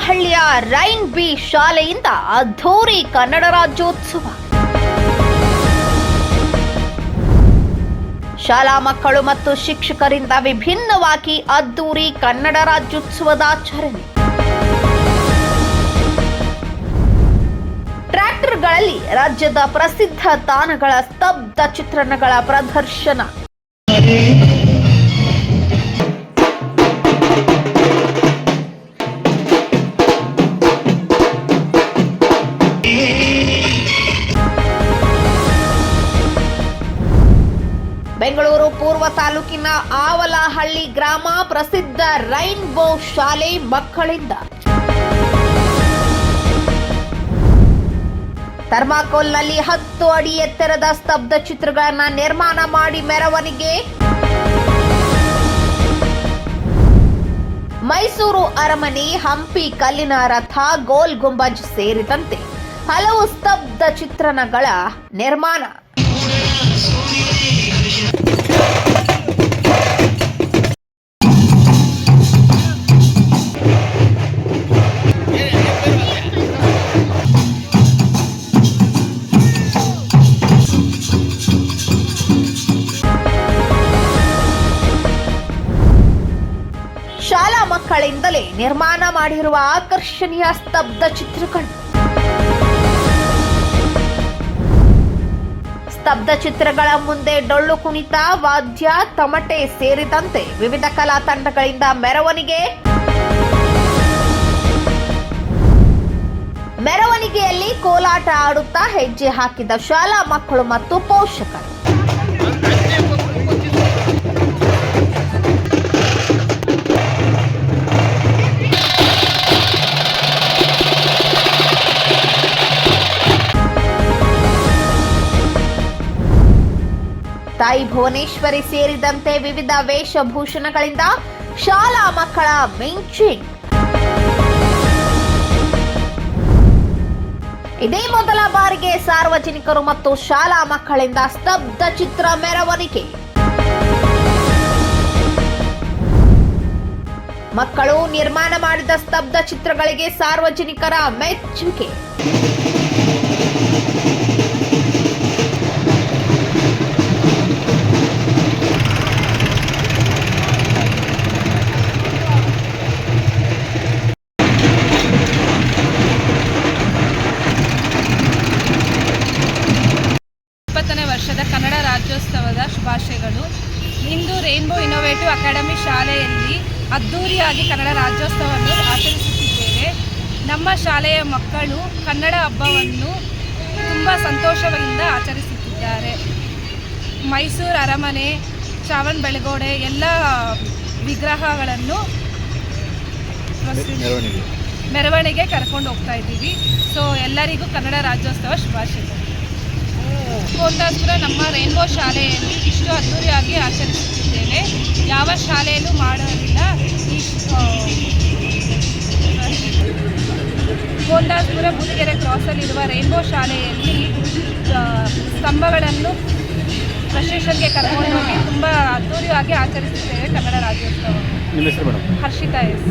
ಆವಲಹಳ್ಳಿಯ rain B ಶಾಲೆಯಿಂದ ಅದ್ಧೂರಿ ಕನ್ನಡ ರಾಜ್ಯೋತ್ಸವ. ಶಾಲಾ ಮಕ್ಕಳು ಮತ್ತು ಶಿಕ್ಷಕರಿಂದ ವಿಭಿನ್ನವಾಗಿ ಅದ್ಧೂರಿ ಕನ್ನಡ ರಾಜ್ಯೋತ್ಸವದ ಆಚರಣೆ. ಟ್ರ್ಯಾಕ್ಟರ್ಗಳಲ್ಲಿ ರಾಜ್ಯದ ಪ್ರಸಿದ್ಧ ತಾಣಗಳ ಸ್ತಬ್ಧ ಚಿತ್ರಣಗಳ ಪ್ರದರ್ಶನ. ಬೆಂಗಳೂರು ಪೂರ್ವ ತಾಲೂಕಿನ ಆವಲಹಳ್ಳಿ ಗ್ರಾಮ ಪ್ರಸಿದ್ಧ ರೈನ್ಬೋ ಶಾಲೆ ಮಕ್ಕಳಿಂದ ಥರ್ಮಾಕೋಲ್ನಲ್ಲಿ 10 ಅಡಿ ಎತ್ತರದ ಸ್ತಬ್ಧ ಚಿತ್ರಗಳನ್ನು ನಿರ್ಮಾಣ ಮಾಡಿ ಮೆರವಣಿಗೆ. ಮೈಸೂರು ಅರಮನೆ, ಹಂಪಿ ಕಲ್ಲಿನ ರಥ, ಗೋಲ್ ಗುಂಬಜ್ ಸೇರಿದಂತೆ ಹಲವು ಸ್ತಬ್ಧ ಚಿತ್ರಣಗಳ ನಿರ್ಮಾಣ. ಶಾಲಾ ಮಕ್ಕಳಿಂದಲೇ ನಿರ್ಮಾಣ ಮಾಡಿರುವ ಆಕರ್ಷಣೀಯ ಸ್ತಬ್ಧ ಚಿತ್ರಗಳು. ಸ್ತಬ್ಧ ಚಿತ್ರಗಳ ಮುಂದೆ ಡೊಳ್ಳು ಕುಣಿತ, ವಾದ್ಯ, ತಮಟೆ ಸೇರಿದಂತೆ ವಿವಿಧ ಕಲಾ ತಂಡಗಳಿಂದ ಮೆರವಣಿಗೆ. ಮೆರವಣಿಗೆಯಲ್ಲಿ ಕೋಲಾಟ ಆಡುತ್ತಾ ಹೆಜ್ಜೆ ಹಾಕಿದ ಶಾಲಾ ಮಕ್ಕಳು ಮತ್ತು ಪೋಷಕರು. ತಾಯಿ ಭುವನೇಶ್ವರಿ ಸೇರಿದಂತೆ ವಿವಿಧ ವೇಷಭೂಷಣಗಳಿಂದ ಶಾಲಾ ಮಕ್ಕಳ ಮಿಂಚಿಂಗ್. ಇದೇ ಮೊದಲ ಬಾರಿಗೆ ಸಾರ್ವಜನಿಕರು ಮತ್ತು ಶಾಲಾ ಮಕ್ಕಳಿಂದ ಸ್ತಬ್ಧ ಚಿತ್ರ ಮೆರವಣಿಗೆ. ಮಕ್ಕಳು ನಿರ್ಮಾಣ ಮಾಡಿದ ಸ್ತಬ್ಧ ಚಿತ್ರಗಳಿಗೆ ಸಾರ್ವಜನಿಕರ ಮೆಚ್ಚುಗೆ. ವರ್ಷದ ಕನ್ನಡ ರಾಜ್ಯೋತ್ಸವದ ಶುಭಾಶಯಗಳು. ಇಂದು ರೈನ್ಬೋ ಇನ್ನೋವೇಟಿವ್ ಅಕಾಡೆಮಿ ಶಾಲೆಯಲ್ಲಿ ಅದ್ಧೂರಿಯಾಗಿ ಕನ್ನಡ ರಾಜ್ಯೋತ್ಸವವನ್ನು ಆಚರಿಸುತ್ತಿದ್ದೇವೆ. ನಮ್ಮ ಶಾಲೆಯ ಮಕ್ಕಳು ಕನ್ನಡ ಹಬ್ಬವನ್ನು ತುಂಬ ಸಂತೋಷದಿಂದ ಆಚರಿಸುತ್ತಿದ್ದಾರೆ. ಮೈಸೂರು ಅರಮನೆ, ಶ್ರವಣಬೆಳಗೊಳ ಎಲ್ಲ ವಿಗ್ರಹಗಳನ್ನು ಮೆರವಣಿಗೆ ಕರ್ಕೊಂಡು ಹೋಗ್ತಾ ಇದ್ದೀವಿ. ಸೊ ಎಲ್ಲರಿಗೂ ಕನ್ನಡ ರಾಜ್ಯೋತ್ಸವ ಶುಭಾಶಯಗಳು. ಕೋಲಾರ ನಮ್ಮ ರೈನ್ಬೋ ಶಾಲೆಯಲ್ಲಿ ಇಷ್ಟು ಅದ್ಧೂರಿಯಾಗಿ ಆಚರಿಸುತ್ತಿದ್ದೇವೆ. ಯಾವ ಶಾಲೆಯಲ್ಲೂ ಮಾಡೋದಿಲ್ಲ. ಕೋಲಾರ ಬುದ್ಧಿಗೆರೆ ಕ್ರಾಸಲ್ಲಿರುವ ರೈನ್ಬೋ ಶಾಲೆಯಲ್ಲಿ ಸ್ತಂಭಗಳನ್ನು ಪ್ರೊಸೆಷನ್ಗೆ ಕರ್ಕೊಂಡು ಹೋಗಿ ತುಂಬ ಅದ್ಧೂರಿಯಾಗಿ ಆಚರಿಸುತ್ತೇವೆ ಕನ್ನಡ ರಾಜ್ಯೋತ್ಸವ. ನಿಮ್ಮ ಹೆಸರು ಮೇಡಮ್? ಹರ್ಷಿತಾ ಎಸ್.